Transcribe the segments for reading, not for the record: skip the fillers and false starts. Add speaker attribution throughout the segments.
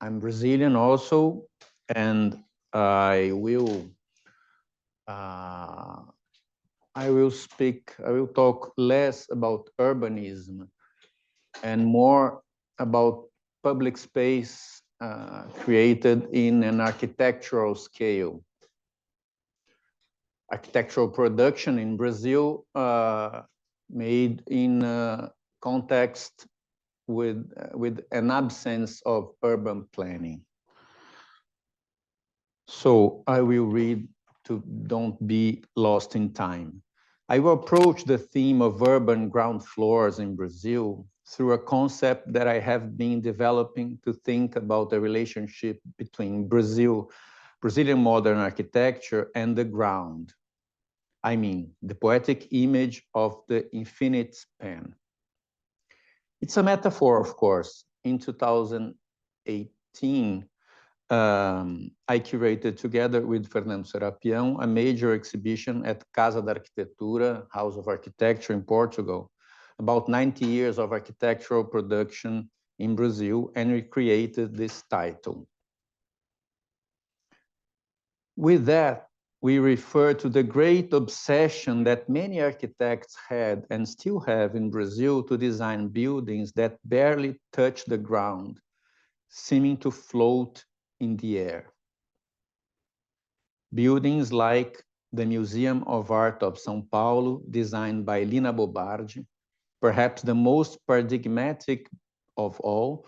Speaker 1: I'm Brazilian also, and I will talk less about urbanism and more about public space created in an architectural scale. Architectural production in Brazil made in context with an absence of urban planning. So I will read to don't be lost in time. I will approach the theme of urban ground floors in Brazil through a concept that I have been developing to think about the relationship between Brazilian modern architecture and the ground. I mean, the poetic image of the infinite span. It's a metaphor, of course. In 2018, I curated together with Fernando Serapião a major exhibition at Casa da Arquitetura, House of Architecture in Portugal, about 90 years of architectural production in Brazil, and we created this title. With that, we refer to the great obsession that many architects had and still have in Brazil to design buildings that barely touch the ground, seeming to float in the air. Buildings like the Museum of Art of São Paulo, designed by Lina Bobardi, perhaps the most paradigmatic of all,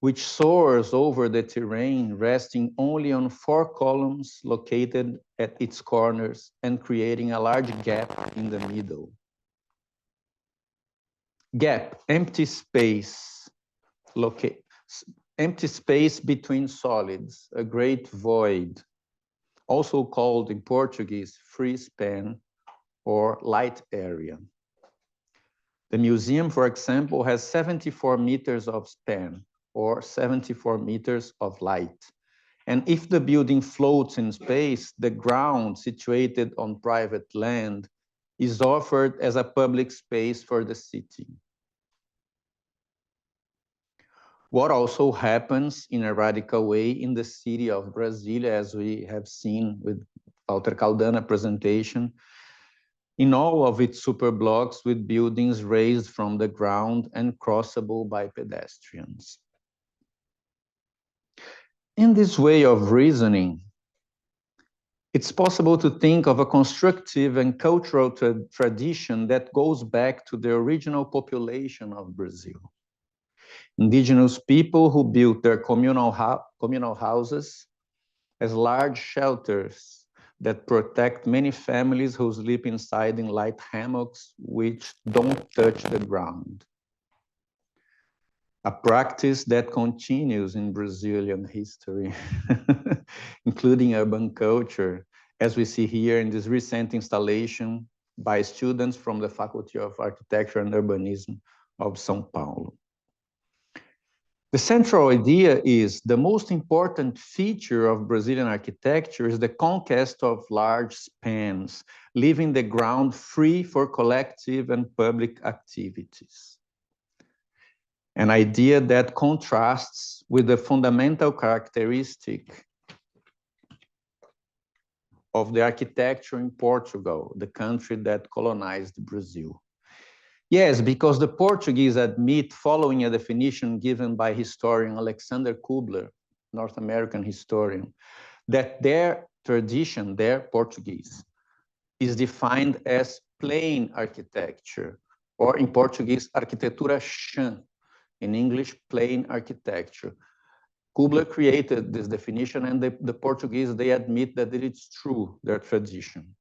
Speaker 1: which soars over the terrain, resting only on 4 columns located at its corners and creating a large gap in the middle. Gap, empty space, empty space between solids, a great void, also called in Portuguese free span or light area. The museum, for example, has 74 meters of span, or 74 meters of light. And if the building floats in space, the ground situated on private land is offered as a public space for the city. What also happens in a radical way in the city of Brasilia, as we have seen with Walter Caldana presentation, in all of its superblocks with buildings raised from the ground and crossable by pedestrians. In this way of reasoning, it's possible to think of a constructive and cultural tradition that goes back to the original population of Brazil. Indigenous people who built their communal houses as large shelters that protect many families who sleep inside in light hammocks which don't touch the ground. A practice that continues in Brazilian history, including urban culture, as we see here in this recent installation by students from the Faculty of Architecture and Urbanism of São Paulo. The central idea is the most important feature of Brazilian architecture is the conquest of large spans, leaving the ground free for collective and public activities. An idea that contrasts with the fundamental characteristic of the architecture in Portugal, the country that colonized Brazil. Yes, because the Portuguese admit, following a definition given by historian Alexander Kubler, North American historian, that their tradition, their Portuguese, is defined as plain architecture, or in Portuguese, arquitetura chã, in English, plain architecture. Kubler created this definition, and the Portuguese, they admit that it is true, their tradition,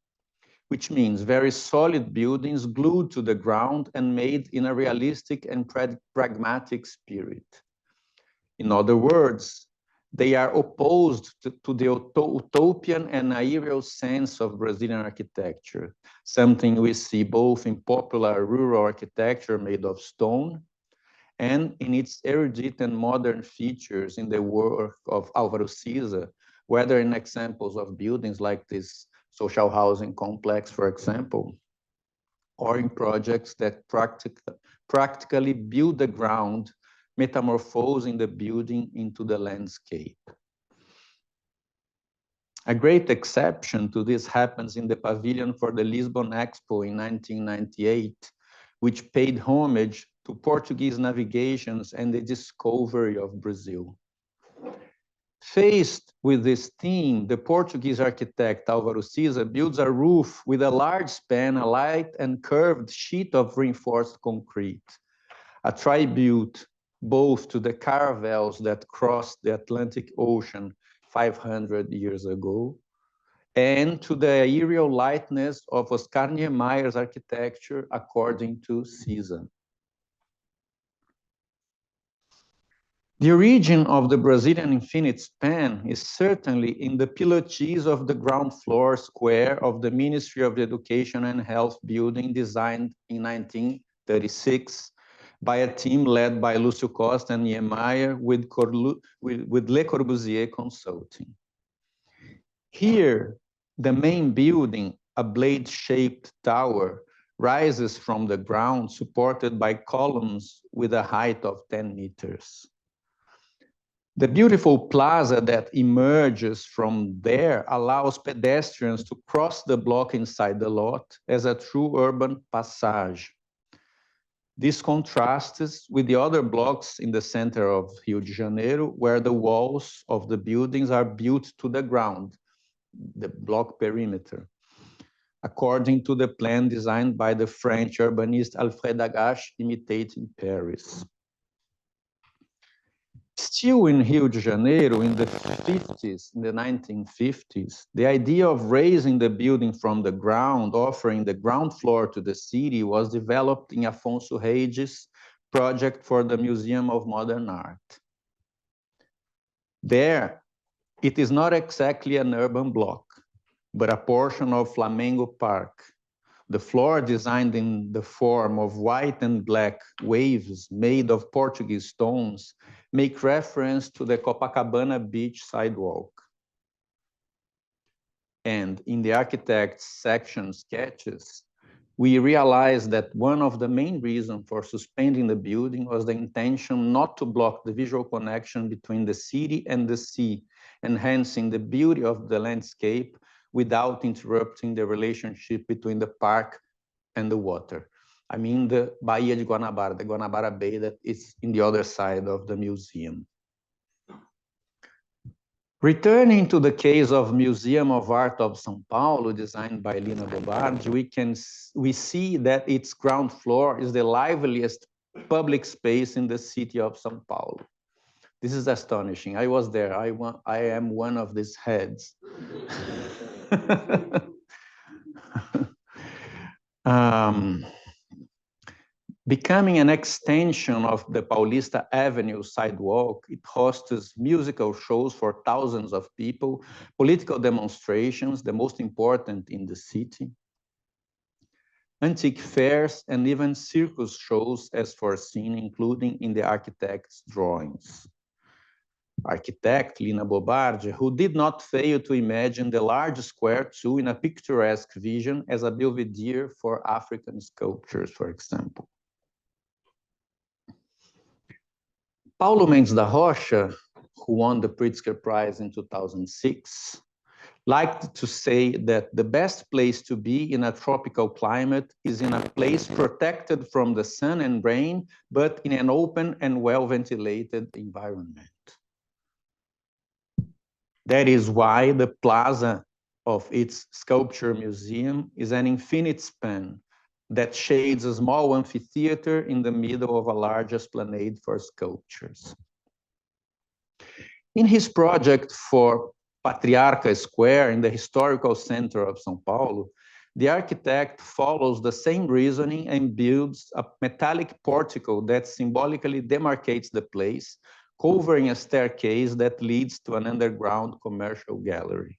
Speaker 1: which means very solid buildings glued to the ground and made in a realistic and pragmatic spirit. In other words, they are opposed to the utopian and aerial sense of Brazilian architecture, something we see both in popular rural architecture made of stone and in its erudite and modern features in the work of Álvaro Siza, whether in examples of buildings like this social housing complex, for example, or in projects that practically build the ground, metamorphosing the building into the landscape. A great exception to this happens in the pavilion for the Lisbon Expo in 1998, which paid homage to Portuguese navigations and the discovery of Brazil. Faced with this theme, the Portuguese architect Álvaro Siza builds a roof with a large span, a light and curved sheet of reinforced concrete, a tribute both to the caravels that crossed the Atlantic Ocean 500 years ago, and to the aerial lightness of Oscar Niemeyer's architecture, according to Siza. The origin of the Brazilian infinite span is certainly in the pilotis of the ground floor square of the Ministry of Education and Health building designed in 1936 by a team led by Lúcio Costa and Niemeyer with Le Corbusier Consulting. Here, the main building, a blade-shaped tower, rises from the ground supported by columns with a height of 10 meters. The beautiful plaza that emerges from there allows pedestrians to cross the block inside the lot as a true urban passage. This contrasts with the other blocks in the center of Rio de Janeiro, where the walls of the buildings are built to the ground, the block perimeter, according to the plan designed by the French urbanist Alfred Agache, imitating Paris. Still in Rio de Janeiro, in the 1950s, the idea of raising the building from the ground, offering the ground floor to the city, was developed in Afonso Reis' project for the Museum of Modern Art. There, it is not exactly an urban block, but a portion of Flamengo Park. The floor, designed in the form of white and black waves made of Portuguese stones, make reference to the Copacabana beach sidewalk. And in the architect's section sketches, we realized that one of the main reasons for suspending the building was the intention not to block the visual connection between the city and the sea, enhancing the beauty of the landscape without interrupting the relationship between the park and the water. I mean the Baía de Guanabara, the Guanabara Bay that is in the other side of the museum. Returning to the case of Museum of Art of São Paulo, designed by Lina Bobardi, we see that its ground floor is the liveliest public space in the city of São Paulo. This is astonishing. I was there. I am one of these heads. Becoming an extension of the Paulista Avenue sidewalk, it hosts musical shows for thousands of people, political demonstrations, the most important in the city, antique fairs, and even circus shows as foreseen, including in the architect's drawings. Architect Lina Bobardi, who did not fail to imagine the large square too in a picturesque vision as a belvedere for African sculptures, for example. Paulo Mendes da Rocha, who won the Pritzker Prize in 2006, liked to say that the best place to be in a tropical climate is in a place protected from the sun and rain, but in an open and well-ventilated environment. That is why the plaza of its sculpture museum is an infinite span that shades a small amphitheater in the middle of a large esplanade for sculptures. In his project for Patriarca Square in the historical center of São Paulo, the architect follows the same reasoning and builds a metallic portico that symbolically demarcates the place, covering a staircase that leads to an underground commercial gallery.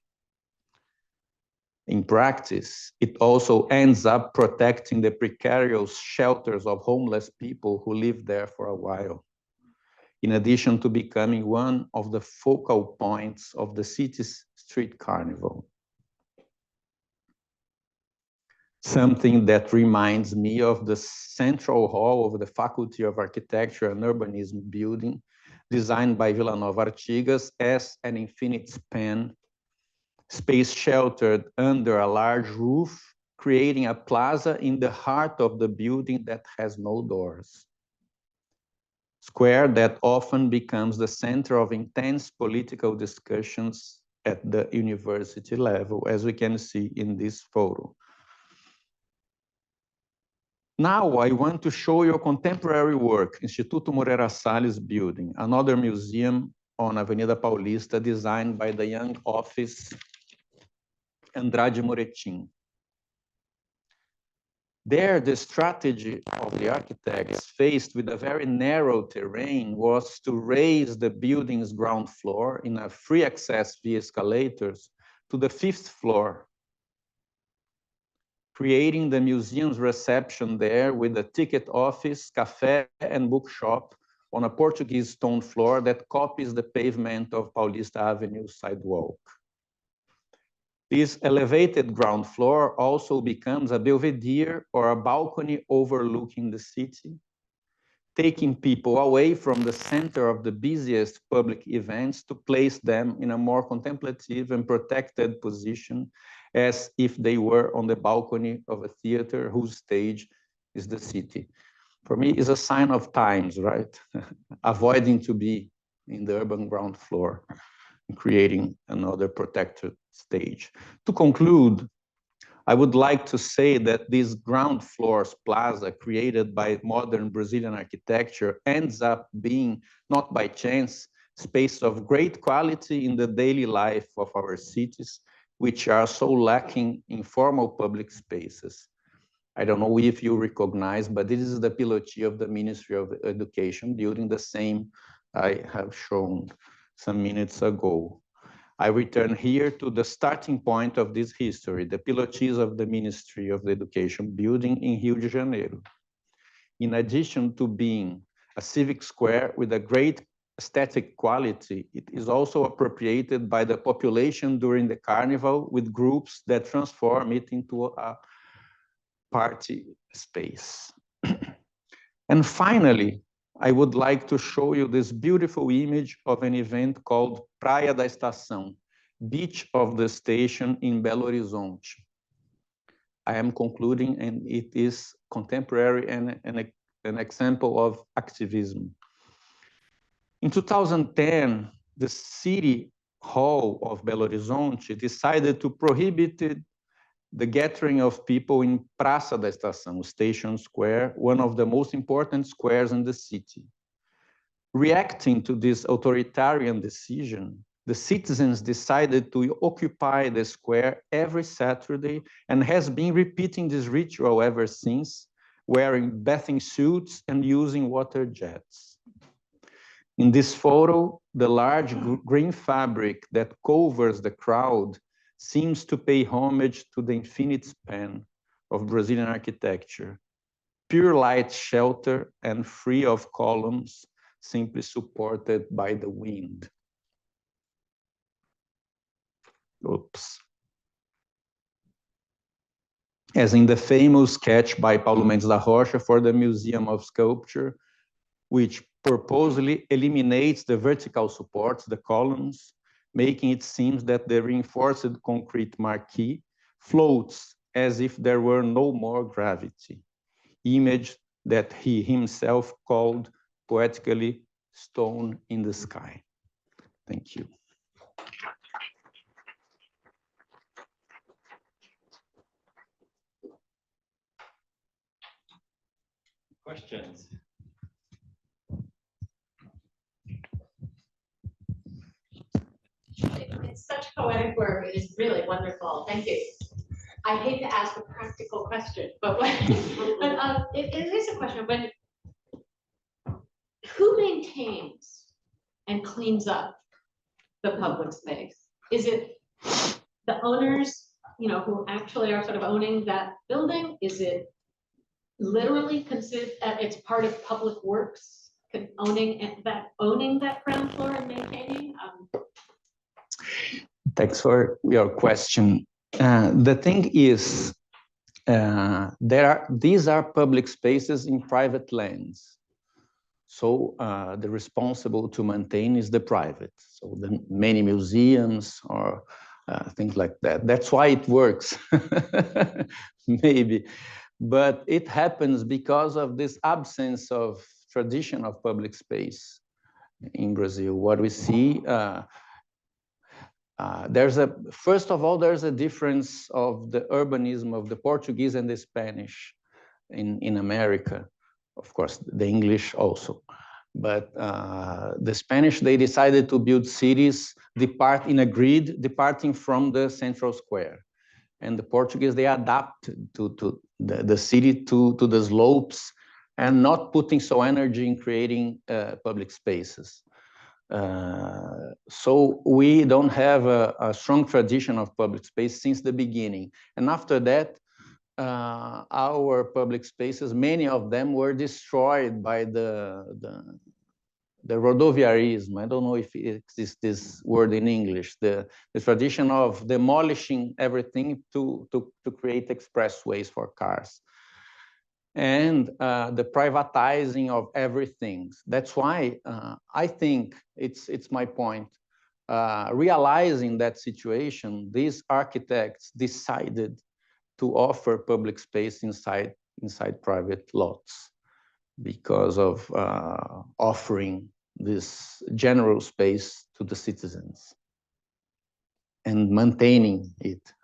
Speaker 1: In practice, it also ends up protecting the precarious shelters of homeless people who live there for a while, in addition to becoming one of the focal points of the city's street carnival. something that reminds me of the central hall of the Faculty of Architecture and Urbanism building, designed by Villanova Artigas as an infinite span, space sheltered under a large roof, creating a plaza in the heart of the building that has no doors. Square that often becomes the center of intense political discussions at the university level, as we can see in this photo. Now I want to show you a contemporary work, Instituto Moreira Salles building, another museum on Avenida Paulista designed by the young office Andrade Moretim. There, the strategy of the architects faced with a very narrow terrain was to raise the building's ground floor in a free access via escalators to the 5th floor, creating the museum's reception there with a ticket office, cafe, and bookshop on a Portuguese stone floor that copies the pavement of Paulista Avenue sidewalk. This elevated ground floor also becomes a belvedere or a balcony overlooking the city, taking people away from the center of the busiest public events to place them in a more contemplative and protected position, as if they were on the balcony of a theater whose stage is the city. For me, it's a sign of times, right? Avoiding to be in the urban ground floor, creating another protected stage. To conclude, I would like to say that this ground floors plaza created by modern Brazilian architecture ends up being, not by chance, space of great quality in the daily life of our cities, which are so lacking in formal public spaces. I don't know if you recognize, but this is the pilotis of the Ministry of Education, building the same I have shown some minutes ago. I return here to the starting point of this history, the pilotis of the Ministry of Education building in Rio de Janeiro. In addition to being a civic square with a great aesthetic quality, it is also appropriated by the population during the carnival with groups that transform it into a party space. And finally, I would like to show you this beautiful image of an event called Praia da Estação, Beach of the Station in Belo Horizonte. I am concluding, and it is contemporary and an example of activism. In 2010, the City Hall of Belo Horizonte decided to prohibit the gathering of people in Praça da Estação, Station Square, one of the most important squares in the city. Reacting to this authoritarian decision, the citizens decided to occupy the square every Saturday and has been repeating this ritual ever since, wearing bathing suits and using water jets. In this photo, the large green fabric that covers the crowd seems to pay homage to the infinite span of Brazilian architecture, pure light shelter and free of columns, simply supported by the wind. Oops. As in the famous sketch by Paulo Mendes da Rocha for the Museum of Sculpture, which purposely eliminates the vertical supports, the columns, making it seem that the reinforced concrete marquee floats as if there were no more gravity, image that he himself called poetically stone in the sky. Thank you.
Speaker 2: Questions?
Speaker 3: It's such poetic work. It is really wonderful. Thank you. I hate to ask a practical question, but it is a question. When who maintains and cleans up the public space? Is it the owners, who actually are sort of owning that building? Is it literally considered it's part of public works, owning that ground floor and maintaining?
Speaker 1: Thanks for your question. The thing is, these are public spaces in private lands. So the responsible to maintain is the private. So the many museums or things like that. That's why it works, maybe. But it happens because of this absence of tradition of public space in Brazil. What we see, first of all, there's a difference of the urbanism of the Portuguese and the Spanish in America. Of course, the English also. But the Spanish, they decided to build cities in a grid, departing from the central square. And the Portuguese, they adapt to the city to the slopes and not putting so energy in creating public spaces. So we don't have a strong tradition of public space since the beginning. And after that, our public spaces, many of them were destroyed by the rodoviarism. I don't know if it exists this word in English, the tradition of demolishing everything to create expressways for cars. And the privatizing of everything. That's why I think it's my point. Realizing that situation, these architects decided to offer public space inside private lots because of offering this general space to the citizens and maintaining it.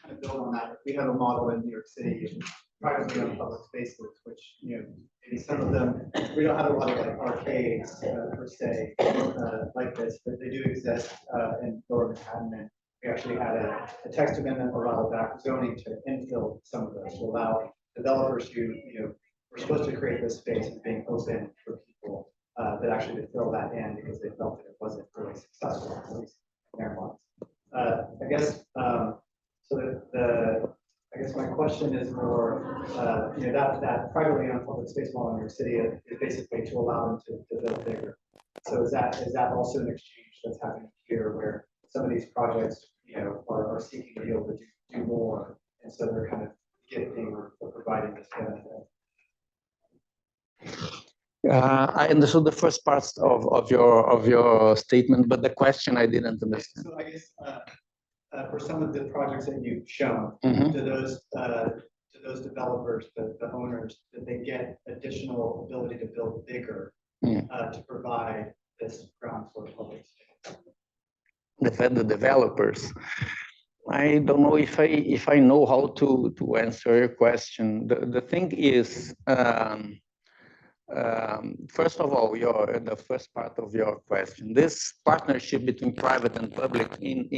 Speaker 4: Kind of build on that. We have a model in New York City, privately owned public spaces, which, you know, maybe some of them, we don't have a lot of like arcades per se like this, but they do exist in Lower Manhattan. And we actually had a text amendment a while back zoning to infill some of those, to allow developers who, you know, were supposed to create this space as being open for people that actually to fill that in because they felt that it wasn't really successful, at least in their minds. I guess. So I guess my question is more, you know, that privately owned public space model in New York City is basically to allow them to build bigger. So is that also an exchange that's happening here, where some of these projects, you know, are seeking to be able to do more, and so they're kind of gifting or providing this benefit?
Speaker 1: I understood the first part of your statement, but the question I didn't understand.
Speaker 4: So I guess. For some of the projects that you've shown, to those developers, the owners, that they get additional ability to build bigger to provide this ground floor public space?
Speaker 1: The developers. I don't know if I know how to answer your question. The thing is, first of all, the first part of your question, this partnership between private and public in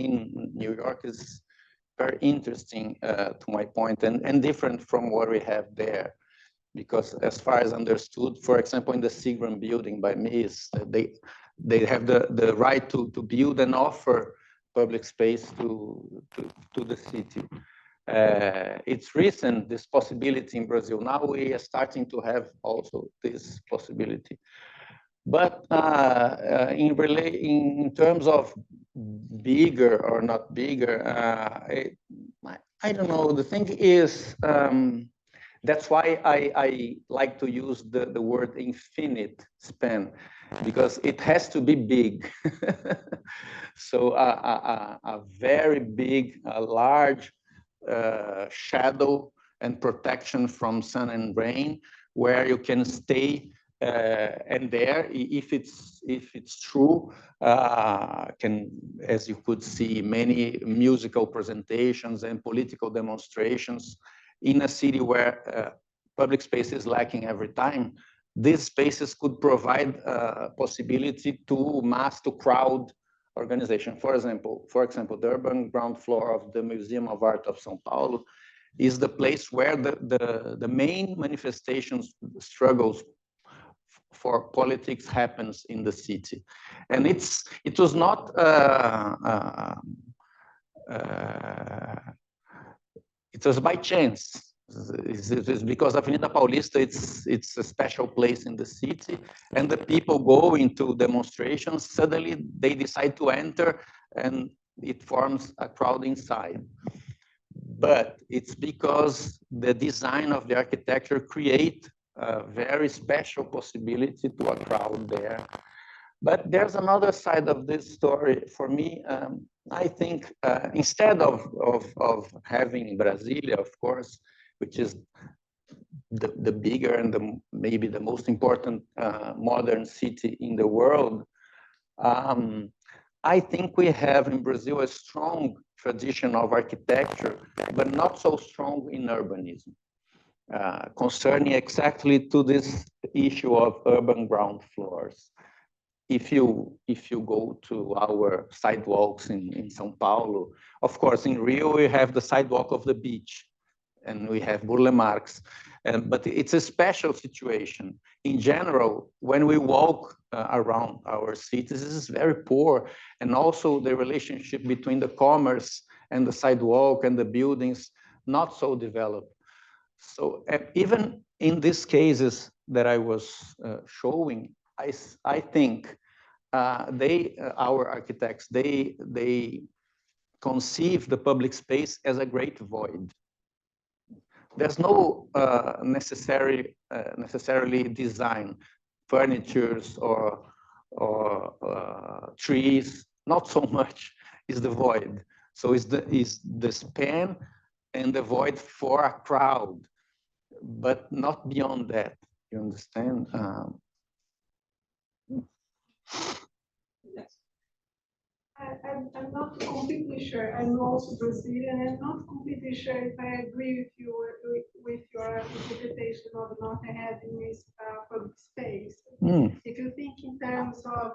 Speaker 1: New York is very interesting to my point, and different from what we have there. Because as far as understood, for example, in the Seagram building by me, they have the right to build and offer public space to the city. It's recent, this possibility in Brazil. Now we are starting to have also this possibility. But in terms of bigger or not bigger, I don't know. The thing is, that's why I like to use the word infinite span, because it has to be big. So a very big, large shadow and protection from sun and rain, where you can stay and there, if it's true, can, as you could see, many musical presentations and political demonstrations in a city where public space is lacking every time. These spaces could provide a possibility to crowd organization. For example, the urban ground floor of the Museum of Art of São Paulo is the place where the main manifestations, struggles for politics happens in the city. And it was not, it was by chance. It's because Avenida Paulista, it's a special place in the city, and the people go into demonstrations, suddenly they decide to enter, and it forms a crowd inside. But it's because the design of the architecture create a very special possibility to a crowd there. But there's another side of this story. For me, I think instead of having Brasilia, of course, which is the bigger and maybe the most important modern city in the world, I think we have in Brazil a strong tradition of architecture, but not so strong in urbanism, concerning exactly to this issue of urban ground floors. If you go to our sidewalks in São Paulo, of course, in Rio, we have the sidewalk of the beach, and we have burle marks, but it's a special situation. In general, when we walk around our cities, this is very poor, and also the relationship between the commerce and the sidewalk and the buildings, not so developed. So even in these cases that I was showing, I think our architects, they conceive the public space as a great void. There's no necessarily design, furnitures or trees, not so much is the void. So is the span and the void for a crowd, but not beyond that. You understand?
Speaker 5: I'm not completely sure. I'm also Brazilian and not completely sure if I agree with you with your interpretation of not having a public space. If you think in terms of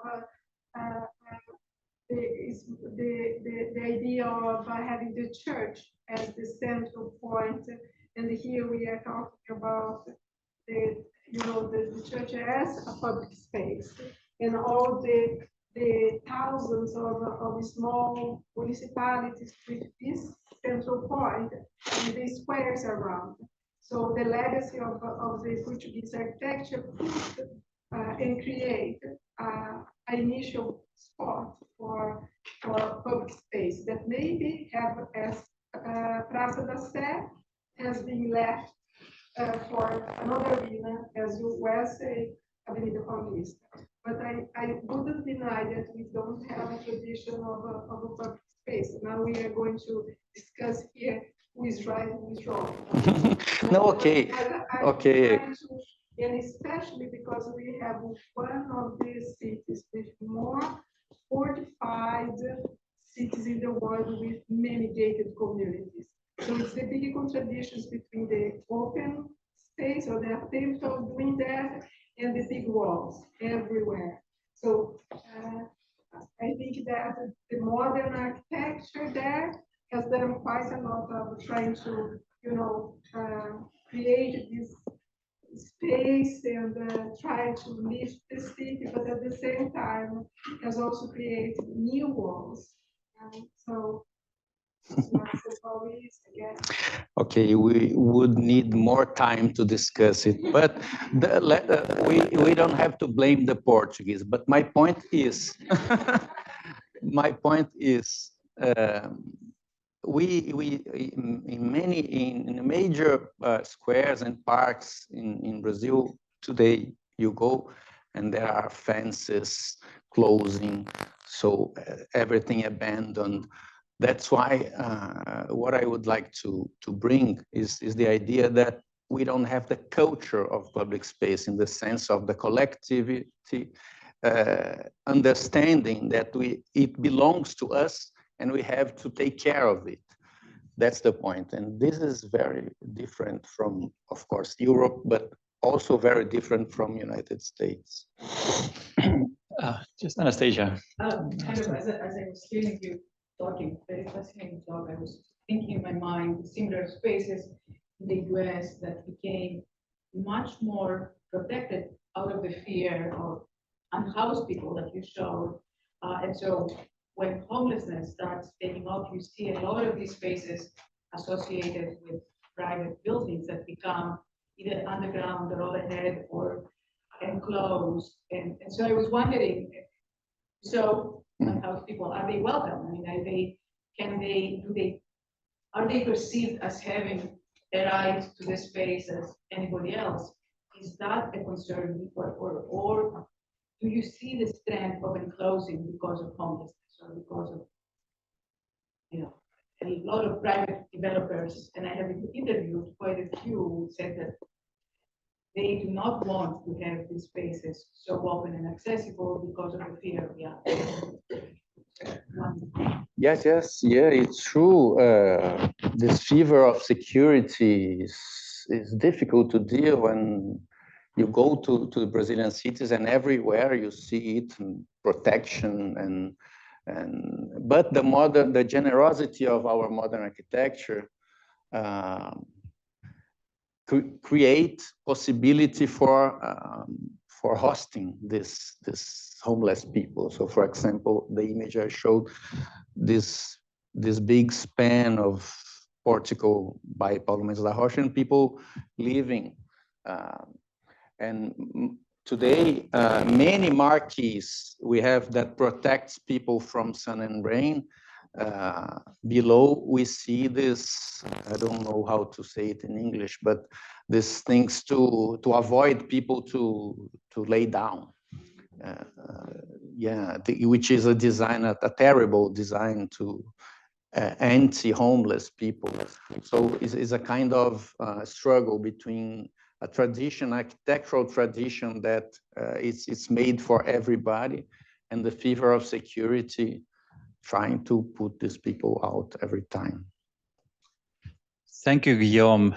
Speaker 5: the idea of having the church as the central point, and here we are talking about the church as a public space, and all the thousands of small municipalities with this central point and the squares around. So the legacy of the Portuguese architecture put and create an initial spot for public space that maybe have, as Praça da Sé has been left for another arena, as you well say, Avenida Paulista. But I wouldn't deny that we don't have a tradition of a public space. Now we are going to discuss here who is right and who is wrong.
Speaker 1: No, okay. Okay.
Speaker 5: And especially because we have one of these cities with more fortified cities in the world with many gated communities. So it's the big contradictions between the open space or the attempt of doing that and the big walls everywhere. So I think that the modern architecture there has done quite a lot of trying to, create this space and try to lift the city, but at the same time has also created new walls. So
Speaker 1: okay, we would need more time to discuss it, but we don't have to blame the Portuguese. But my point is, in major squares and parks in Brazil today, you go and there are fences closing, so everything abandoned. That's why what I would like to bring is the idea that we don't have the culture of public space in the sense of the collectivity, understanding that it belongs to us and we have to take care of it. That's the point. And this is very different from, of course, Europe, but also very different from United States.
Speaker 2: Just Anastasia.
Speaker 6: Kind of as I was hearing you talking, very fascinating talk, I was thinking in my mind similar spaces in the US that became much more protected out of the fear of unhoused people that you showed. And so when homelessness starts taking off, you see a lot of these spaces associated with private buildings that become either underground or overhead or enclosed. And so I was wondering, So house people, are they welcome? I mean, are they perceived as having a right to the space as anybody else? Is that a concern, or do you see this trend of enclosing because of homelessness or because of, a lot of private developers, and I have interviewed quite a few who said that they do not want to have these spaces so open and accessible because of the fear of
Speaker 1: Yes, yeah, it's true. This fever of security is difficult to deal when you go to the Brazilian cities, and everywhere you see it, and protection but the generosity of our modern architecture create possibility for hosting this homeless people. So, for example, the image I showed, this big span of Portugal by Paulo Mendes da Rocha, and people living. And today, many marquees we have that protects people from sun and rain. Below, we see this, I don't know how to say it in English, but these things to avoid people to lay down. Which is a design, a terrible design to anti-homeless people. So it's a kind of struggle between a tradition, architectural tradition that it's made for everybody, and the fever of security trying to put these people out every time.
Speaker 2: Thank you, Guillaume.